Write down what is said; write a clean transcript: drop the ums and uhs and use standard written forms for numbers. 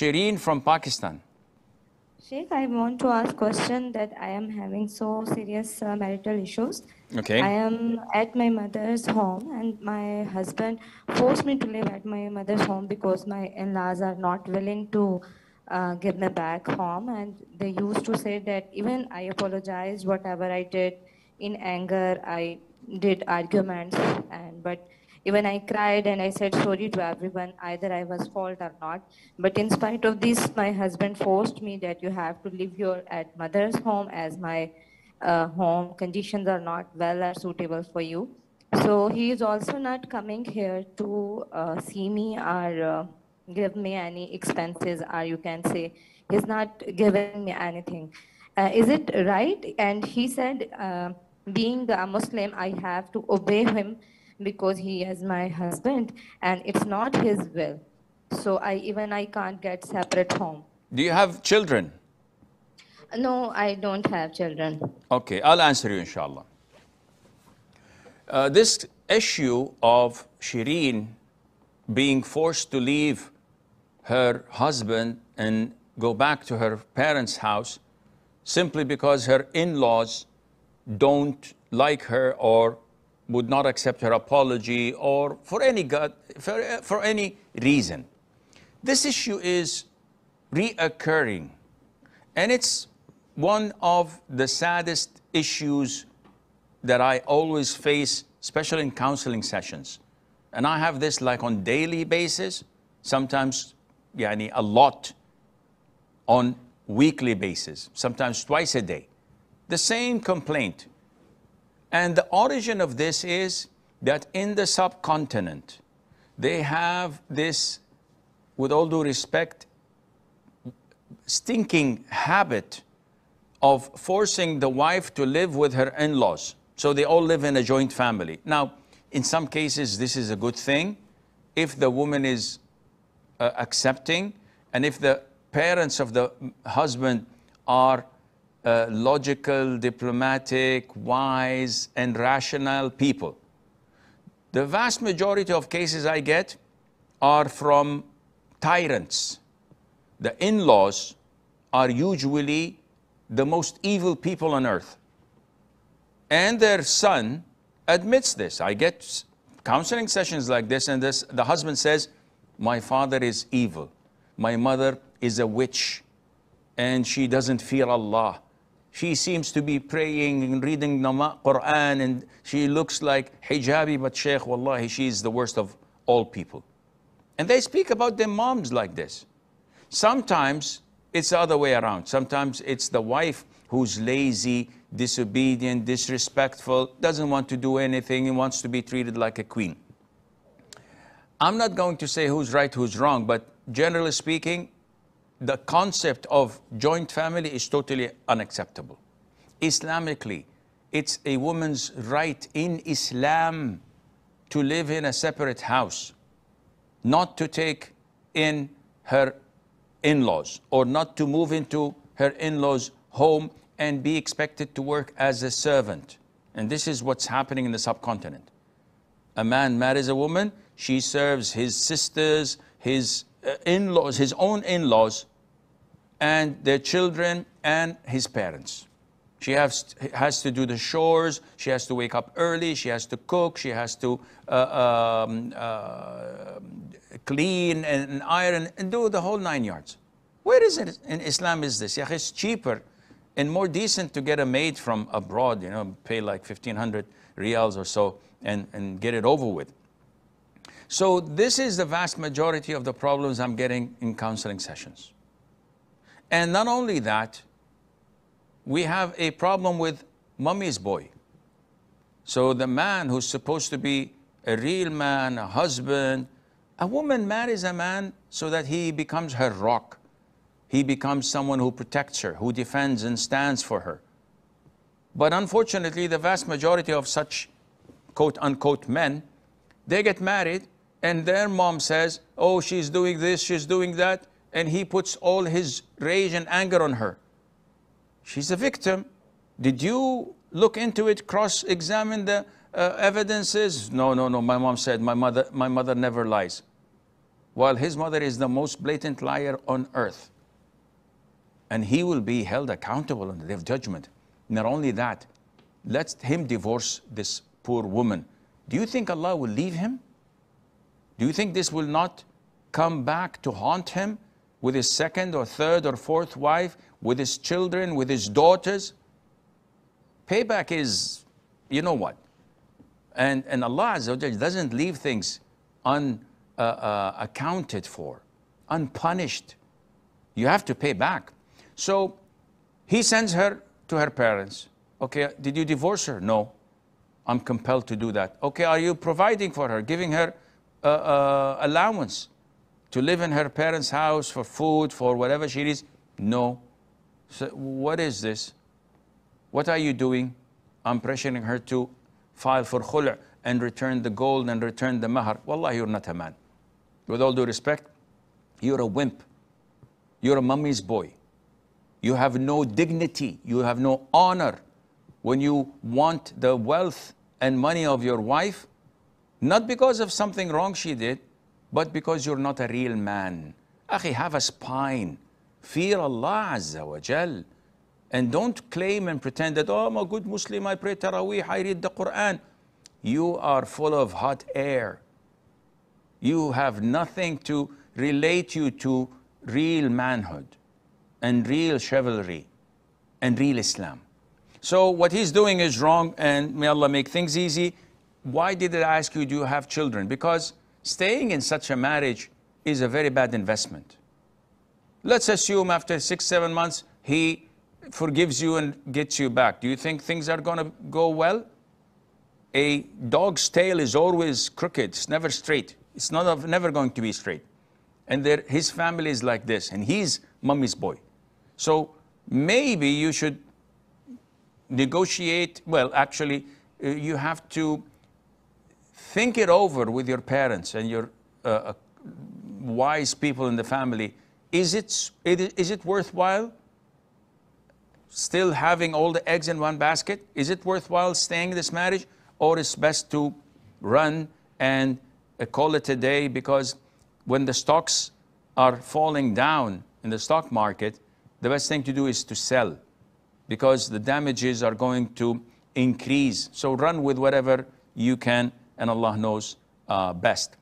Shireen from Pakistan. Sheikh, I want to ask question that I am having so serious marital issues. Okay. I am at my mother's home and my husband forced me to live at my mother's home because my in-laws are not willing to give me back home, and they used to say that even I apologized whatever I did in anger, I did arguments, and but even I cried and I said sorry to everyone, either I was fault or not. But in spite of this, my husband forced me that you have to live your at mother's home as my home conditions are not well or suitable for you. So he is also not coming here to see me or give me any expenses, or you can say he's not giving me anything. Is it right? And he said, being a Muslim, I have to obey him because he is my husband and it's not his will. So I can't get separate home. Do you have children? No, I don't have children. Okay, I'll answer you, inshallah. This issue of Shireen being forced to leave her husband and go back to her parents' house simply because her in-laws don't like her or would not accept her apology, or for any reason. This issue is reoccurring, and it's one of the saddest issues that I always face, especially in counseling sessions. And I have this like on daily basis, sometimes a lot on weekly basis, sometimes twice a day. The same complaint. And the origin of this is that in the subcontinent, they have this, with all due respect, stinking habit of forcing the wife to live with her in-laws. So they all live in a joint family. Now, in some cases, this is a good thing if the woman is accepting, and if the parents of the husband are logical, diplomatic, wise, and rational people. The vast majority of cases I get are from tyrants. The in-laws are usually the most evil people on earth. And their son admits this. I get counseling sessions like this, and the husband says, my father is evil. My mother is a witch, and she doesn't fear Allah. She seems to be praying and reading the Quran, and she looks like hijabi, but Sheikh, wallahi, she is the worst of all people. And they speak about their moms like this. Sometimes it's the other way around. Sometimes it's the wife who's lazy, disobedient, disrespectful, doesn't want to do anything, and wants to be treated like a queen. I'm not going to say who's right, who's wrong, but generally speaking, the concept of joint family is totally unacceptable. Islamically, it's a woman's right in Islam to live in a separate house, not to take in her in-laws, or not to move into her in-laws' home and be expected to work as a servant. And this is what's happening in the subcontinent. A man marries a woman, she serves his sisters, his in-laws, his own in-laws, and their children and his parents. She has to do the chores, she has to wake up early, she has to cook, she has to clean and iron and do the whole 9 yards. Where is it in Islam is this? It's cheaper and more decent to get a maid from abroad, pay like 1,500 riyals or so and get it over with. So this is the vast majority of the problems I'm getting in counseling sessions. And not only that, we have a problem with mommy's boy. So the man who's supposed to be a real man, a husband, a woman marries a man so that he becomes her rock. He becomes someone who protects her, who defends and stands for her. But unfortunately, the vast majority of such quote-unquote men, they get married and their mom says, oh, she's doing this, she's doing that, and he puts all his rage and anger on her. She's a victim. Did you look into it, cross-examine the evidences? No, my mom said, my mother never lies. while his mother is the most blatant liar on earth. And he will be held accountable on the day of judgment. Not only that, let him divorce this poor woman. Do you think Allah will leave him? Do you think this will not come back to haunt him with his second or third or fourth wife, with his children, with his daughters? Payback is, you know what? And Allah Azza wa Jalla doesn't leave things unaccounted for, unpunished. You have to pay back. So he sends her to her parents. Okay, did you divorce her? No, I'm compelled to do that. Okay, are you providing for her, giving her allowance to live in her parents' house for food, for whatever she needs? No. So what is this? What are you doing? I'm pressuring her to file for khul' and return the gold and return the mahar. Wallah, you're not a man. With all due respect, you're a wimp. You're a mummy's boy. You have no dignity. You have no honor when you want the wealth and money of your wife, not because of something wrong she did, but because you're not a real man. Akhi, have a spine. Fear Allah Azza wa Jal. And don't claim and pretend that, oh, I'm a good Muslim, I pray Taraweeh, I read the Quran. You are full of hot air. You have nothing to relate you to real manhood and real chivalry and real Islam. So what he's doing is wrong, and may Allah make things easy. Why did I ask you, do you have children? Because staying in such a marriage is a very bad investment. Let's assume after 6-7 months, he forgives you and gets you back. Do you think things are going to go well? A dog's tail is always crooked. It's never straight. It's never going to be straight. And his family is like this, and he's mummy's boy. So maybe you should negotiate. Well, actually, you have to think it over with your parents and your wise people in the family. Is it worthwhile still having all the eggs in one basket? Is it worthwhile staying in this marriage? Or it's best to run and call it a day? Because when the stocks are falling down in the stock market, the best thing to do is to sell, because the damages are going to increase. So run with whatever you can, and Allah knows best.